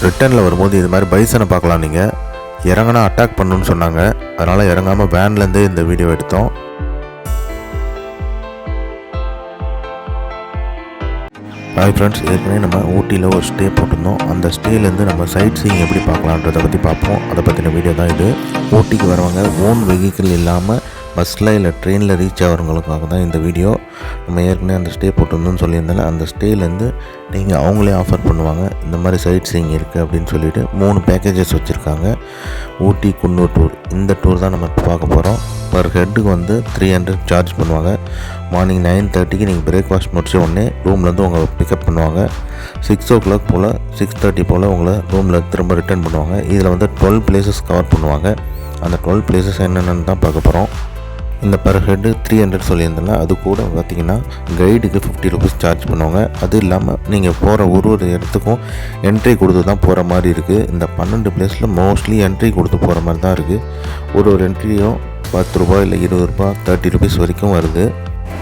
ரிட்டர்னில் வரும்போது இது மாதிரி பைசனை பார்க்கலாம். நீங்கள் இறங்கினா அட்டாக் பண்ணணுன்னு சொன்னாங்க, அதனால் இறங்காமல் வேன்லேருந்து இந்த வீடியோ எடுத்தோம். ஹாய் ஃப்ரெண்ட்ஸ், ஏற்கனவே நம்ம ஊட்டியில் ஒரு ஸ்டே போட்டிருந்தோம். அந்த ஸ்டேலேருந்து நம்ம சைட் சீயிங் எப்படி பார்க்கலான்றதை பற்றி பார்ப்போம். அதை பற்றின வீடியோ தான் இது. ஊட்டிக்கு வரவங்க ஓன் வெஹிக்கிள் இல்லாமல் பஸ்ஸில் இல்லை ட்ரெயினில் ரீச் ஆகிறவங்களுக்காக தான் இந்த வீடியோ. நம்ம ஏற்கனவே அந்த ஸ்டே போட்டிருந்தோன்னு சொல்லியிருந்தால அந்த ஸ்டேலேருந்து நீங்கள் அவங்களே ஆஃபர் பண்ணுவாங்க. இந்த மாதிரி சைட் சீயிங் இருக்குது அப்படின்னு சொல்லிவிட்டு 3 பேக்கேஜஸ் வச்சுருக்காங்க. ஊட்டி குன்னூர் டூர், இந்த டூர் தான் நம்ம பார்க்க போகிறோம். பர் ஹெட்டுக்கு வந்து 300 சார்ஜ் பண்ணுவாங்க. மார்னிங் 9:30க்கு நீங்கள் பிரேக்ஃபாஸ்ட் முடிச்ச உடனே ரூம்லேருந்து உங்களை பிக்கப் பண்ணுவாங்க. 6 o'clock போல் 6:30 போல் உங்களை ரூமில் திரும்ப ரிட்டர்ன் பண்ணுவாங்க. இதில் வந்து 12 places கவர் பண்ணுவாங்க. அந்த 12 places என்னென்னு தான் பார்க்க போகிறோம். இந்த பர் ஹெட்டு 300 சொல்லியிருந்தால அது கூட பார்த்திங்கன்னா கைடுக்கு 50 rupees சார்ஜ் பண்ணுவாங்க. அது இல்லாமல் நீங்கள் போகிற ஒரு இடத்துக்கும் என்ட்ரி கொடுத்து தான் போகிற மாதிரி இருக்குது. இந்த 12 placeல மோஸ்ட்லி என்ட்ரி கொடுத்து போகிற மாதிரி தான் இருக்குது. ஒரு என்ட்ரியும் 10 ரூபா இல்லை 20 ரூபா 30 rupees வரைக்கும் வருது.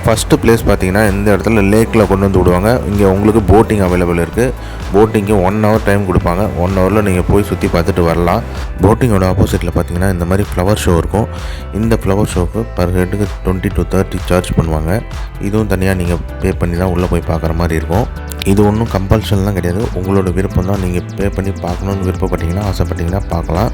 ஃபஸ்ட்டு பிளேஸ் பார்த்திங்கன்னா இந்த இடத்துல லேக்கில் கொண்டு வந்து விடுவாங்க. இங்கே உங்களுக்கு போட்டிங் அவைலபிள் இருக்குது. போட்டிங்க்கு 1 hour டைம் கொடுப்பாங்க. 1 hourல நீங்கள் போய் சுற்றி பார்த்துட்டு வரலாம். போட்டிங்கோட ஆப்போசிட்டில் பார்த்திங்கன்னா இந்த மாதிரி ஃப்ளவர் ஷோ இருக்கும். இந்த ஃப்ளவர் ஷோக்கு பர் ஹெட்டுக்கு 20 to 30 சார்ஜ் பண்ணுவாங்க. இதுவும் தனியாக நீங்கள் பே பண்ணி தான் உள்ளே போய் பார்க்குற மாதிரி இருக்கும். இது ஒன்றும் கம்பல்ஷன்லாம் கிடையாது, உங்களோட விருப்பம் தான். நீங்கள் பே பண்ணி பார்க்கணுன்னு விருப்பப்பட்டீங்கன்னா ஆசைப்பட்டீங்கன்னா பார்க்கலாம்.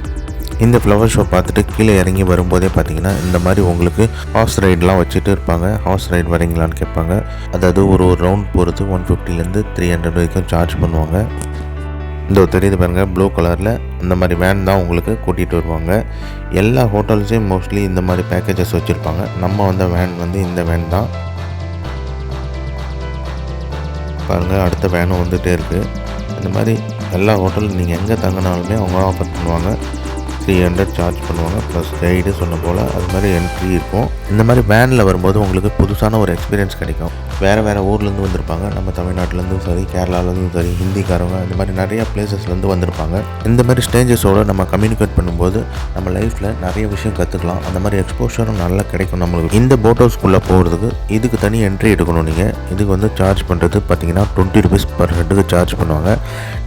இந்த ஃப்ளவர் ஷோ பார்த்துட்டு கீழே இறங்கி வரும்போதே பார்த்தீங்கன்னா இந்த மாதிரி உங்களுக்கு ஹார்ஸ் ரைடெலாம் வச்சுட்டு இருப்பாங்க. ஹார்ஸ் ரைடு வரீங்களான்னு கேட்பாங்க. அதாவது ஒரு ரவுண்ட் போகிறது 150லேருந்து 300 வரைக்கும் சார்ஜ் பண்ணுவாங்க. இந்த தெரியுது பாருங்கள், ப்ளூ கலரில் இந்த மாதிரி வேன் தான் உங்களுக்கு கூட்டிகிட்டு வருவாங்க. எல்லா ஹோட்டல்ஸையும் மோஸ்ட்லி இந்த மாதிரி பேக்கேஜஸ் வச்சுருப்பாங்க. நம்ம வந்த வேன் வந்து இந்த வேன் தான் பாருங்கள். அடுத்த வேனும் வந்துகிட்டே இருக்குது. இந்த மாதிரி எல்லா ஹோட்டலும் நீங்கள் எங்கே தங்கினாலுமே அவங்க ஆஃபர் பண்ணுவாங்க. 300 சார்ஜ் பண்ணுவாங்க. ப்ளஸ் கைடு சொன்ன போல் அது மாதிரி என்ட்ரி இருக்கும். இந்த மாதிரி வேனில் வரும்போது உங்களுக்கு புதுசான ஒரு எக்ஸ்பீரியன்ஸ் கிடைக்கும். வேறு ஊர்லேருந்து வந்திருப்பாங்க. நம்ம தமிழ்நாட்டிலேருந்தும் சரி, கேரளாவிலேருந்தும் சரி, ஹிந்திக்காரங்க இந்த மாதிரி நிறையா பிளேசஸ்லேருந்து வந்திருப்பாங்க. இந்த மாதிரி ஸ்டேஜஸோடு நம்ம கம்யூனிகேட் பண்ணும்போது நம்ம லைஃப்பில் நிறைய விஷயம் கற்றுக்கலாம். அந்த மாதிரி எக்ஸ்போஷரும் நல்லா கிடைக்கும் நம்மளுக்கு. இந்த போட் ஹவுஸ்க்குள்ளே போகிறதுக்கு இதுக்கு தனி என்ட்ரி எடுக்கணும். நீங்கள் இதுக்கு வந்து சார்ஜ் பண்ணுறது பார்த்தீங்கன்னா 20 rupees பர் ஹெட்டுக்கு சார்ஜ் பண்ணுவாங்க.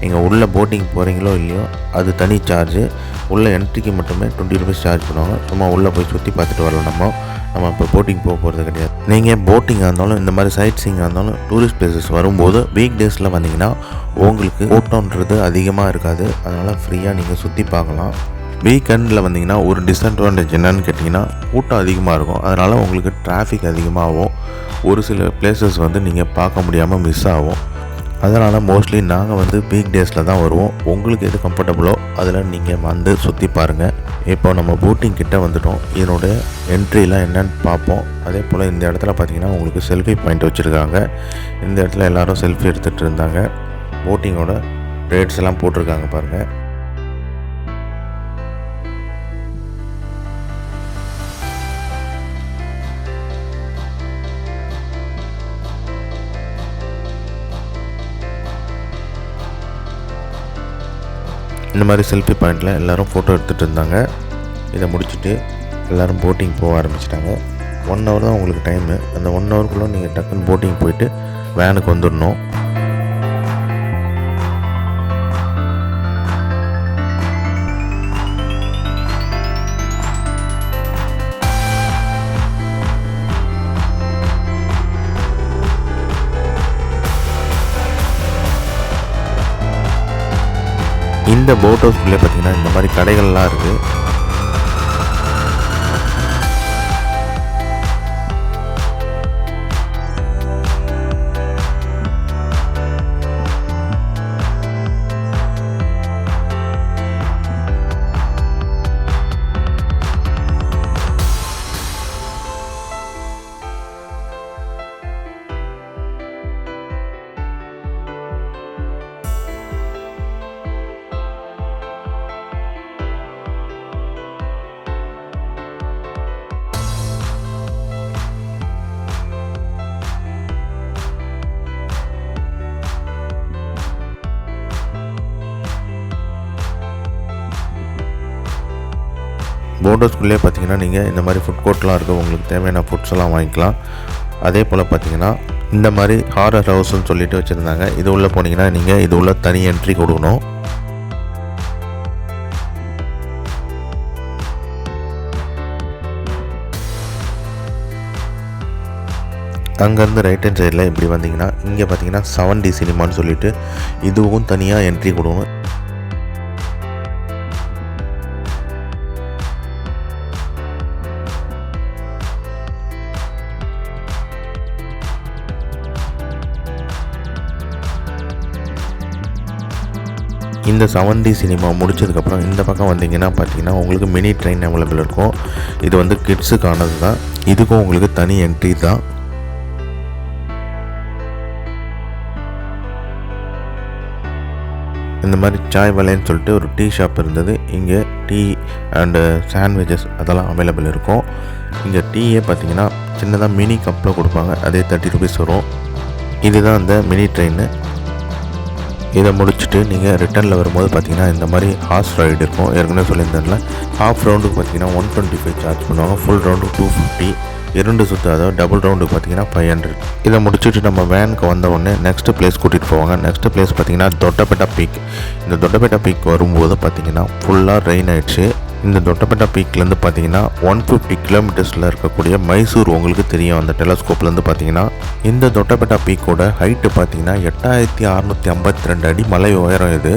நீங்கள் உள்ளே போட்டிங் போகிறீங்களோ இல்லையோ அது தனி சார்ஜு. உள்ள என்ட்ரிக்கு மட்டுமே 20 rupees சார்ஜ் பண்ணுவாங்க. சும்மா உள்ளே போய் சுற்றி பார்த்துட்டு வரலாம். நம்ம இப்போ போட்டிங் போகிறது கிடையாது. நீங்கள் போட்டிங்காக இருந்தாலும் இந்த மாதிரி சைட் சீயிங்காக இருந்தாலும் டூரிஸ்ட் பிளேசஸ் வரும்போது வீக் டேஸில் வந்தீங்கன்னா உங்களுக்கு கூட்டம்ன்றது அதிகமாக இருக்காது. அதனால் ஃப்ரீயாக நீங்கள் சுற்றி பார்க்கலாம். வீக்கெண்டில் வந்தீங்கன்னா ஒரு டிஸ்அட்வான்டேஜ் என்னன்னு கேட்டிங்கன்னா கூட்டம் அதிகமாக இருக்கும். அதனால் உங்களுக்கு டிராஃபிக் அதிகமாகும். ஒரு சில பிளேசஸ் வந்து நீங்கள் பார்க்க முடியாமல் மிஸ் ஆகும். அதனால் மோஸ்ட்லி நாங்கள் வந்து வீக் டேஸில் தான் வருவோம். உங்களுக்கு எது கம்ஃபர்டபுளோ அதில் நீங்கள் வந்து சுற்றி பாருங்கள். இப்போ நம்ம போட்டிங் கிட்டே வந்துட்டோம். இதனுடைய என்ட்ரிலாம் என்னென்னு பார்ப்போம். அதே போல் இந்த இடத்துல பார்த்திங்கன்னா உங்களுக்கு செல்ஃபி பாயிண்ட் வச்சுருக்காங்க. இந்த இடத்துல எல்லோரும் செல்ஃபி எடுத்துகிட்டு இருந்தாங்க. போட்டிங்கோட ரேட்ஸ் எல்லாம் போட்டிருக்காங்க பாருங்கள். இந்த மாதிரி செல்ஃபி பாயிண்டில் எல்லோரும் ஃபோட்டோ எடுத்துகிட்டு இருந்தாங்க. இதை முடிச்சுட்டு எல்லோரும் போட்டிங் போக ஆரம்பிச்சிட்டாங்க. 1 hour தான் உங்களுக்கு டைமு. அந்த 1 hourக்குள்ளே நீங்கள் டக்குன்னு போட்டிங் போயிட்டு வேனுக்கு வந்துடணும். இந்த போட் ஹவுஸ்க்குள்ளே பார்த்தீங்கன்னா இந்த மாதிரி கடைகள்லாம் இருக்குது. போட் ஹவுஸ்க்குள்ளே பார்த்தீங்கன்னா நீங்கள் இந்த மாதிரி ஃபுட் கோர்ட்லாம் இருக்குது. உங்களுக்கு தேவையான ஃபுட்ஸ் எல்லாம் வாங்கிக்கலாம். அதே போல் பார்த்தீங்கன்னா இந்த மாதிரி ஹாரர் ஹவுஸ்ன்னு சொல்லிட்டு வச்சுருந்தாங்க. இது உள்ளே போனீங்கன்னா நீங்கள் இது உள்ள தனி என்ட்ரி கொடுக்கணும். அங்கேருந்து ரைட் ஹேண்ட் சைடில் இப்படி வந்தீங்கன்னா இங்கே பார்த்தீங்கன்னா 7D சினிமான்னு சொல்லிட்டு இதுவும் தனியாக என்ட்ரி கொடுக்கணும். இந்த 7D சினிமா முடிச்சதுக்கப்புறம் இந்த பக்கம் வந்தீங்கன்னா பார்த்தீங்கன்னா உங்களுக்கு மினி ட்ரெயின் அவைலபிள் இருக்கும். இது வந்து கிட்ஸுக்கானது தான். இதுக்கும் உங்களுக்கு தனி என்ட்ரி தான். இந்த மாதிரி சாய் வலைன்னு சொல்லிட்டு ஒரு டீ ஷாப் இருந்தது. இங்கே டீ அண்டு சாண்ட்விச்சஸ் அதெல்லாம் அவைலபிள் இருக்கும். இங்கே டீயே பார்த்தீங்கன்னா சின்னதாக மினி கப்பில் கொடுப்பாங்க. அதே 30 rupees வரும். இதுதான் அந்த மினி ட்ரெயின். இதை முடிச்சுட்டு நீங்கள் ரிட்டனில் வரும்போது பார்த்தீங்கன்னா இந்த மாதிரி ஹார்ஸ் ரைடு இருக்கும். ஏற்கனவே சொல்லியிருந்தேன்ல, ஹாஃப் ரவுண்டுக்கு பார்த்தீங்கன்னா 125 சார்ஜ் பண்ணுவாங்க. ஃபுல் ரவுண்டுக்கு 250. 2 சுற்று, அதாவது டபுள் ரவுண்டுக்கு பார்த்தீங்கன்னா 500. இதை முடிச்சுட்டு நம்ம வேனுக்கு வந்த உடனே நெக்ஸ்ட் பிளேஸ் கூட்டிகிட்டு போவாங்க. நெக்ஸ்ட் பிளேஸ் பார்த்தீங்கன்னா தொட்டபெட்டா பீக். இந்த தொட்டபெட்டா பீக் வரும்போது பார்த்தீங்கன்னா ஃபுல்லாக ரெயின் ஆயிடுச்சு. இந்த தொட்டபெட்டா பீக்லேருந்து பார்த்தீங்கன்னா 150 கிலோமீட்டர்ஸில் இருக்கக்கூடிய மைசூர் உங்களுக்கு தெரியும் அந்த டெலஸ்கோப்லேருந்து பார்த்தீங்கன்னா. இந்த தொட்டபெட்டா பீக்கோட ஹைட்டு பார்த்தீங்கன்னா 8652 அடி மலை உயரம். இது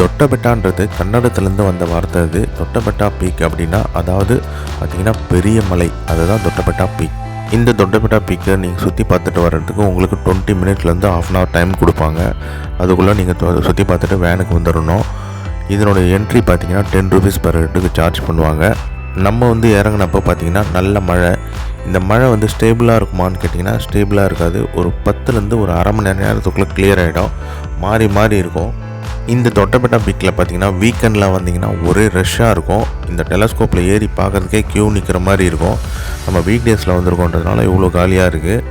தொட்டபெட்டான்றது கன்னடத்துலேருந்து வந்த வார்த்தை. இது தொட்டபெட்டா பீக் அப்படின்னா அதாவது பார்த்தீங்கன்னா பெரிய மலை, அதுதான் தொட்டபெட்டா பீக். இந்த தொட்டபெட்டா பீக்கை நீங்கள் சுற்றி பார்த்துட்டு வர்றதுக்கு உங்களுக்கு 20 மினிட்லேருந்து ½ hour டைம் கொடுப்பாங்க. அதுக்குள்ளே நீங்கள் சுற்றி பார்த்துட்டு வேனுக்கு வந்துடணும். இதனோட என்ட்ரி பார்த்தீங்கன்னா 10 rupees per ஹெட்டுக்கு சார்ஜ் பண்ணுவாங்க. நம்ம வந்து இறங்கினப்போ பார்த்தீங்கன்னா நல்ல மழை. இந்த மழை வந்து ஸ்டேபிளாக இருக்குமான்னு கேட்டிங்கன்னா ஸ்டேபிளாக இருக்காது. ஒரு 10லேருந்து ஒரு அரை மணி நேரத்துக்குள்ளே கிளியர் ஆகிடும். மாறி மாறி இருக்கும். இந்த தொட்டபெட்டா பீக்கில் பார்த்தீங்கன்னா வீக்கெண்டில் வந்தீங்கன்னா ஒரே ரஷ்ஷாக இருக்கும். இந்த டெலஸ்கோப்பில் ஏறி பார்க்குறதுக்கே க்யூ நிற்கிற மாதிரி இருக்கும். நம்ம வீக் டேஸில் வந்திருக்கோன்றதுனால இவ்வளோ காலியாக இருக்குது.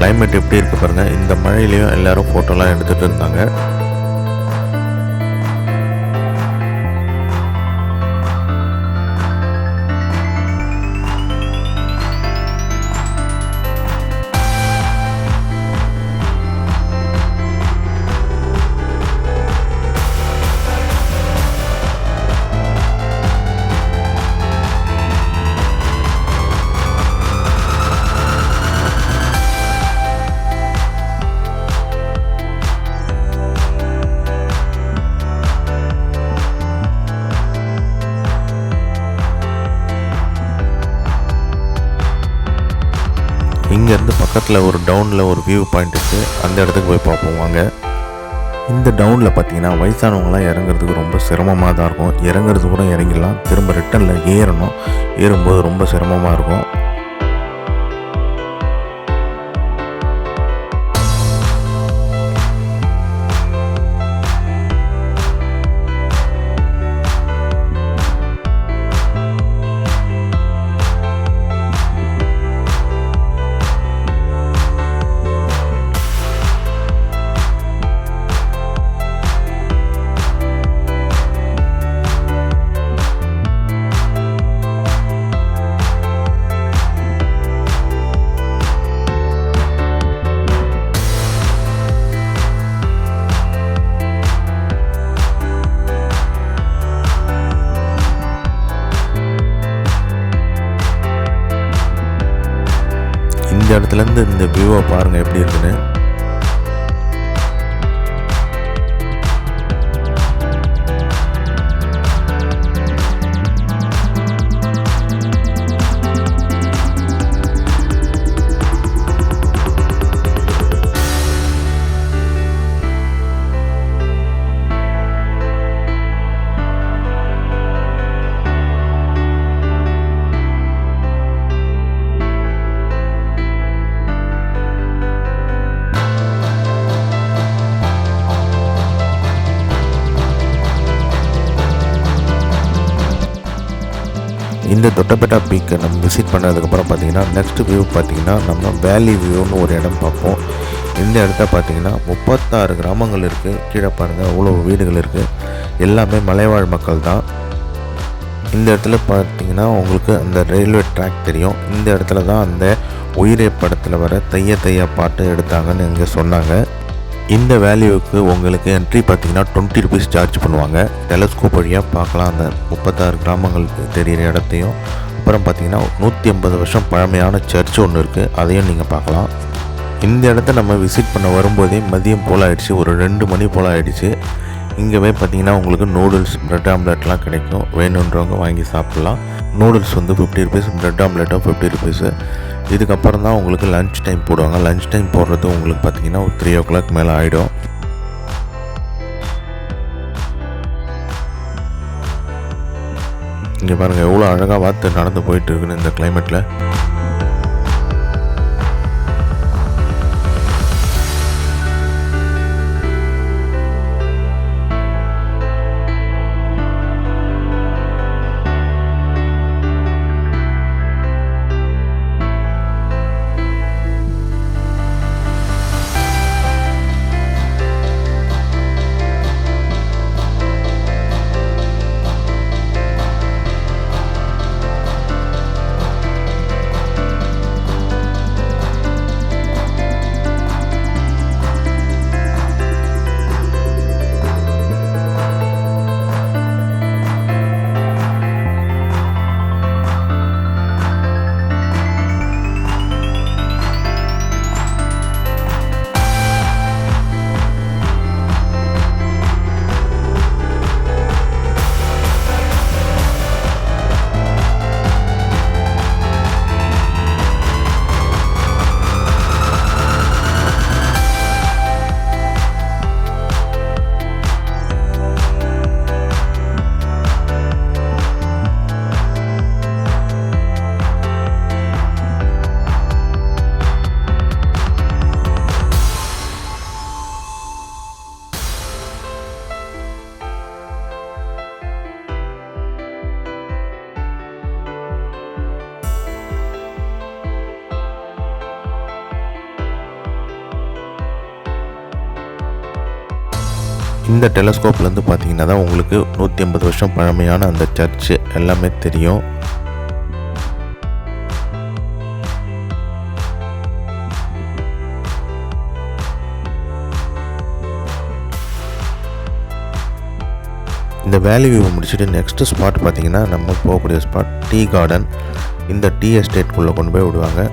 கிளைமேட் எப்படி இருக்குது பாருங்கள். இந்த மழையிலையும் எல்லோரும் ஃபோட்டோலாம் எடுத்துகிட்டு இருந்தாங்க. இங்கேருந்து பக்கத்தில் ஒரு டவுனில் ஒரு வியூ பாயிண்ட் இருக்குது. அந்த இடத்துக்கு போய் பார்ப்போம் வாங்க. இந்த டவுனில் பார்த்தீங்கன்னா வயசானவங்களாம் இறங்குறதுக்கு ரொம்ப சிரமமாக தான் இருக்கும். இறங்குறது கூட இறங்கிடலாம், திரும்ப ரிட்டனில் ஏறணும். ஏறும்போது ரொம்ப சிரமமாக இருக்கும். இந்த இடத்துலேருந்து இந்த வியூவை பாருங்கள் எப்படி இருக்குன்னு. இந்த தொட்டபெட்டா பீக்கை நம்ம விசிட் பண்ணதுக்கப்புறம் பார்த்தீங்கன்னா நெக்ஸ்ட் வியூ பார்த்தீங்கன்னா நம்ம வேலி வியூன்னு ஒரு இடம் பார்ப்போம். இந்த இடத்த பார்த்திங்கன்னா 36 கிராமங்கள் இருக்குது. கீழே பாருங்கள் அவ்வளோ வீடுகள் இருக்குது. எல்லாமே மலைவாழ் மக்கள் தான். இந்த இடத்துல பார்த்திங்கன்னா உங்களுக்கு அந்த ரயில்வே ட்ராக் தெரியும். இந்த இடத்துல தான் அந்த உயிரே படத்தில் வர தைய தையா பாட்டு எடுத்தாங்கன்னு இங்கே சொன்னாங்க. இந்த வேல்யூவுக்கு உங்களுக்கு என்ட்ரி பார்த்திங்கன்னா 20 ருபீஸ் சார்ஜ் பண்ணுவாங்க. டெலஸ்கோப் வழியாக பார்க்கலாம் அந்த 36 கிராமங்களுக்கு தெரிகிற இடத்தையும். அப்புறம் பார்த்திங்கன்னா 150 வருஷம் பழமையான சர்ச் ஒன்று இருக்குது, அதையும் நீங்கள் பார்க்கலாம். இந்த இடத்த நம்ம விசிட் பண்ண வரும்போதே மதியம் போல் ஆகிடுச்சு, ஒரு 2 மணி போல் ஆகிடுச்சு. இங்கேவே பார்த்திங்கன்னா உங்களுக்கு நூடுல்ஸ், ப்ரெட் ஆம்லெட்லாம் கிடைக்கும். வேணுன்றவங்க வாங்கி சாப்பிட்லாம். நூடுல்ஸ் வந்து 50 ருபீஸ், ப்ரெட் ஆம்லெட்டும் 50 ருபீஸு. இதுக்கப்புறம் தான் உங்களுக்கு லன்ச் டைம் போடுவாங்க. லன்ச் டைம் போடுறது உங்களுக்கு பார்த்திங்கன்னா ஒரு 3 o'clock மேலே ஆகிடும். இங்கே பாருங்கள் எவ்வளோ அழகாக வார்த்தை நடந்து போயிட்டு இருக்குன்னு இந்த கிளைமேட்டில். இந்த டெலஸ்கோப்லேருந்து பார்த்தீங்கன்னா தான் உங்களுக்கு 150 வருஷம் பழமையான அந்த சர்ச்சு எல்லாமே தெரியும். இந்த வேலி வியூ முடிச்சுட்டு நெக்ஸ்ட் ஸ்பாட் பார்த்திங்கன்னா நம்ம போகக்கூடிய ஸ்பாட் டீ கார்டன். இந்த டீ எஸ்டேட்குள்ளே கொண்டு போய் விடுவாங்க.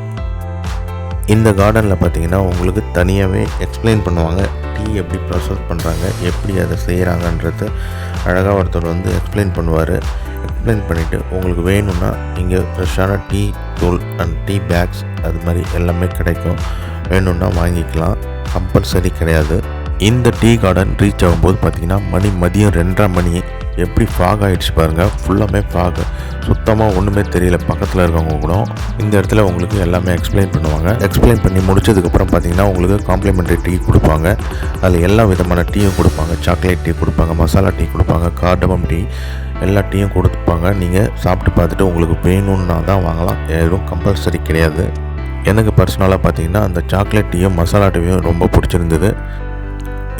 இந்த கார்டனில் பார்த்திங்கன்னா உங்களுக்கு தனியாகவே எக்ஸ்பிளைன் பண்ணுவாங்க. டீ எப்படி ப்ராசஸ் பண்ணுறாங்க, எப்படி அதை செய்கிறாங்கன்றது அழகாக ஒருத்தர் வந்து எக்ஸ்பிளைன் பண்ணுவார். எக்ஸ்பிளைன் பண்ணிவிட்டு உங்களுக்கு வேணும்னா இங்கே ஃப்ரெஷ்ஷான டீ தூள் அண்ட் டீ பேக்ஸ் அது மாதிரி எல்லாமே கிடைக்கும். வேணும்னா வாங்கிக்கலாம், கம்பல்சரி கிடையாது. இந்த டீ கார்டன் ரீச் ஆகும்போது பார்த்திங்கன்னா மதியம் 2:30 மணி. எப்படி ஃபாக் ஆகிடுச்சு பாருங்கள். ஃபுல்லாமே ஃபாக், சுத்தமாக ஒன்றுமே தெரியல. பக்கத்தில் இருக்கவங்க கூட இந்த இடத்துல உங்களுக்கு எல்லாமே எக்ஸ்பிளைன் பண்ணுவாங்க. எக்ஸ்பிளைன் பண்ணி முடிச்சதுக்கப்புறம் பார்த்திங்கன்னா உங்களுக்கு காம்ப்ளிமெண்ட்ரி டீ கொடுப்பாங்க. அதில் எல்லா விதமான டீயும் கொடுப்பாங்க. சாக்லேட் டீ கொடுப்பாங்க, மசாலா டீ கொடுப்பாங்க, கார்டமம் டீ, எல்லா டீயும் கொடுப்பாங்க. நீங்கள் சாப்பிட்டு பார்த்துட்டு உங்களுக்கு வேணும்னா தான் வாங்கலாம், எதுவும் கம்பல்சரி கிடையாது. எனக்கு பர்சனலாக பார்த்திங்கன்னா அந்த சாக்லேட் டீயும் மசாலா டீயும் ரொம்ப பிடிச்சிருந்தது.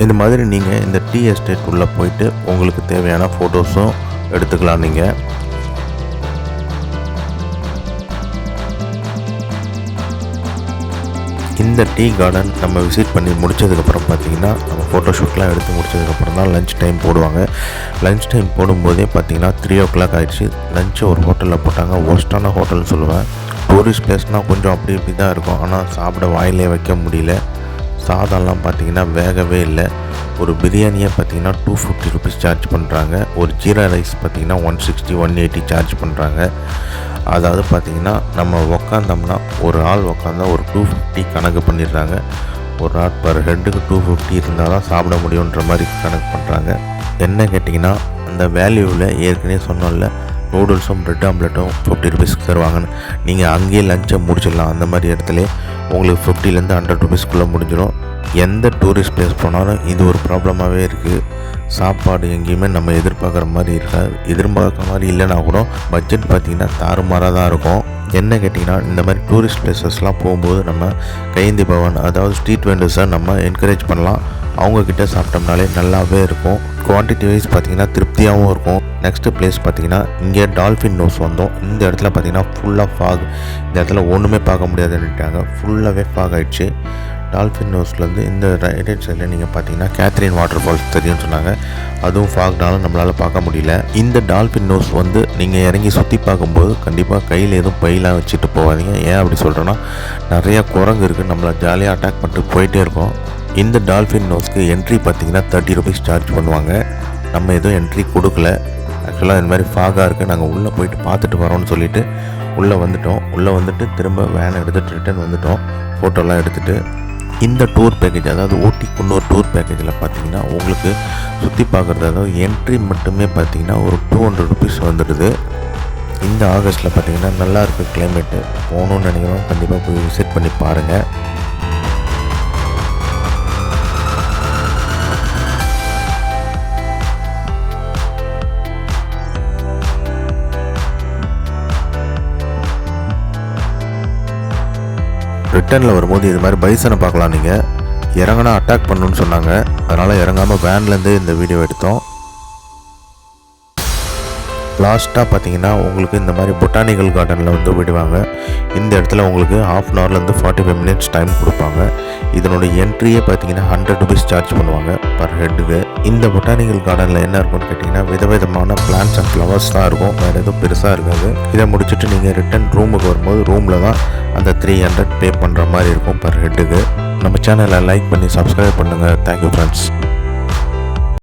இந்த மாதிரி நீங்கள் இந்த டீ எஸ்டேட் உள்ளே போயிட்டு உங்களுக்கு தேவையான ஃபோட்டோஸும் எடுத்துக்கலாம். நீங்கள் இந்த டீ கார்டன் நம்ம விசிட் பண்ணி முடித்ததுக்கப்புறம் பார்த்திங்கன்னா நம்ம ஃபோட்டோஷூட்லாம் எடுத்து முடிச்சதுக்கப்புறம் தான் லன்ச் டைம் போடுவாங்க. லன்ச் டைம் போடும்போதே பார்த்திங்கன்னா 3 o'clock ஆகிடுச்சு. லஞ்சை ஒரு ஹோட்டலில் போட்டாங்க. ஒஸ்ட்டான ஹோட்டல்னு சொல்லுவேன். டூரிஸ்ட் பிளேஸ்னால் கொஞ்சம் அப்படி இப்படி தான் இருக்கும், ஆனால் சாப்பிட வாயிலே வைக்க முடியல. சாதம்லாம் பார்த்திங்கன்னா வேகவே இல்லை. ஒரு பிரியாணியை பார்த்திங்கன்னா 250 ருபீஸ் சார்ஜ் பண்ணுறாங்க. ஒரு ஜீரா ரைஸ் பார்த்திங்கன்னா 160 180 சார்ஜ் பண்ணுறாங்க. அதாவது பார்த்திங்கன்னா நம்ம உக்காந்தோம்னா ஒரு ஆள் உக்காந்தா ஒரு 250 கணக்கு பண்ணிடுறாங்க. ஒரு ஆள் பர் ஹெட்டுக்கு 250 இருந்தால் தான் சாப்பிட முடியுன்ற மாதிரி கணக்கு பண்ணுறாங்க. என்ன கேட்டிங்கன்னா அந்த வேல்யூவில் ஏற்கனவே சொன்னோம்ல, நூடுல்ஸும் ப்ரெட் ஆம்லெட்டும் 50 ருபீஸ்க்கு தருவாங்கன்னு. நீங்கள் அங்கேயே லஞ்சை முடிச்சிடலாம். அந்த மாதிரி இடத்துல உங்களுக்கு 50லேருந்து 100 ருபீஸ்க்குள்ளே முடிஞ்சிடும். எந்த டூரிஸ்ட் பிளேஸ் போனாலும் இது ஒரு ப்ராப்ளமாகவே இருக்குது. சாப்பாடு எங்கேயுமே நம்ம எதிர்பார்க்குற மாதிரி இருக்காது. எதிர்பார்க்குற மாதிரி இல்லைனா கூட பட்ஜெட் பார்த்திங்கன்னா தாறுமாறாக தான் இருக்கும். என்ன கேட்டிங்கன்னா, இந்த மாதிரி டூரிஸ்ட் பிளேசஸ்லாம் போகும்போது நம்ம கையேந்தி பவன், அதாவது ஸ்ட்ரீட் வெண்டர்ஸை நம்ம என்கரேஜ் பண்ணலாம். அவங்கக்கிட்ட சாப்பிட்டோம்னாலே நல்லாவே இருக்கும். குவான்டிட்டி வைஸ் பார்த்திங்கன்னா திருப்தியாகவும் இருக்கும். நெக்ஸ்ட்டு பிளேஸ் பார்த்திங்கன்னா, இங்கே டால்ஃபின் நோஸ் வந்தோம். இந்த இடத்துல பார்த்திங்கன்னா ஃபுல்லாக ஃபாக். இந்த இடத்துல ஒன்றுமே பார்க்க முடியாதுன்னுட்டாங்க. ஃபுல்லாகவே ஃபாக் ஆகிடுச்சு. டால்ஃபின் நோஸ்லேருந்து இந்த ரைட் சைடில் நீங்கள் பார்த்தீங்கன்னா கேத்ரின் வாட்டர் ஃபால்ஸ் தெரியும்னு சொன்னாங்க. அதுவும் ஃபாக்னாலும் நம்மளால் பார்க்க முடியல. இந்த டால்ஃபின் நோஸ் வந்து நீங்கள் இறங்கி சுற்றி பார்க்கும்போது கண்டிப்பாக கையில் எதுவும் பையெலாம் வச்சுட்டு போகாதீங்க. ஏன் அப்படி சொல்கிறேன்னா, நிறையா குரங்கு இருக்குது, நம்மளை ஜாலியாக அட்டாக் பண்ணிட்டு போயிட்டே இருக்கோம். இந்த டால்ஃபின் நோஸ்க்கு என்ட்ரி பார்த்திங்கன்னா 30 ரூபீஸ் சார்ஜ் பண்ணுவாங்க. நம்ம எதுவும் என்ட்ரி கொடுக்கல. ஆக்சுவலாக இந்த மாதிரி ஃபாகாக இருக்குது, நாங்கள் உள்ளே போயிட்டு பார்த்துட்டு வரோன்னு சொல்லிவிட்டு உள்ளே வந்துவிட்டோம். உள்ளே வந்துட்டு திரும்ப வேனை எடுத்துகிட்டு ரிட்டன் வந்துவிட்டோம். ஃபோட்டோலாம் எடுத்துகிட்டு இந்த டூர் பேக்கேஜ், அதாவது ஊட்டி குன்னூர் டூர் பேக்கேஜில் பார்த்தீங்கன்னா உங்களுக்கு சுற்றி பார்க்குறது, அதாவது என்ட்ரி மட்டுமே பார்த்தீங்கன்னா ஒரு 200 ரூபீஸ் வந்துடுது. இந்த ஆகஸ்ட்டில் பார்த்தீங்கன்னா நல்லா இருக்குது கிளைமேட்டு. போகணுன்னு நினைக்கிறோம், கண்டிப்பாக போய் விசிட் பண்ணி பாருங்கள். ரிட்டனில் வரும்போது இது மாதிரி பைசனை பார்க்கலாம். நீங்கள் இறங்கினா அட்டாக் பண்ணணுன்னு சொன்னாங்க, அதனால் இறங்காமல் வேன்லேருந்து இந்த வீடியோ எடுத்தோம். லாஸ்ட்டாக பார்த்தீங்கன்னா உங்களுக்கு இந்த மாதிரி பொட்டானிக்கல் கார்டனில் வந்து விடுவாங்க. இந்த இடத்துல உங்களுக்கு 1/2 ஹவர்லேருந்து 45 மினிட்ஸ் டைம் கொடுப்பாங்க. இதனோட என்ட்ரியே பார்த்தீங்கன்னா 100 ரூபீஸ் சார்ஜ் பண்ணுவாங்க பர் ஹெட்டுக்கு. இந்த பொட்டானிக்கல் கார்டனில் என்ன இருக்கும்னு கேட்டிங்கன்னா, விதவிதமான பிளான்ட்ஸ் அண்ட் ஃப்ளவர்ஸ் தான் இருக்கும், வேறு எதுவும் பெருசாக இருக்காது. இதை முடிச்சுட்டு நீங்கள் ரிட்டன் ரூமுக்கு வரும்போது ரூமில் தான் அந்த 300 பே பண்ணுற மாதிரி இருக்கும் பர் ஹெட்டுக்கு. நம்ம சேனலை லைக் பண்ணி சப்ஸ்கிரைப் பண்ணுங்கள். Thank you friends.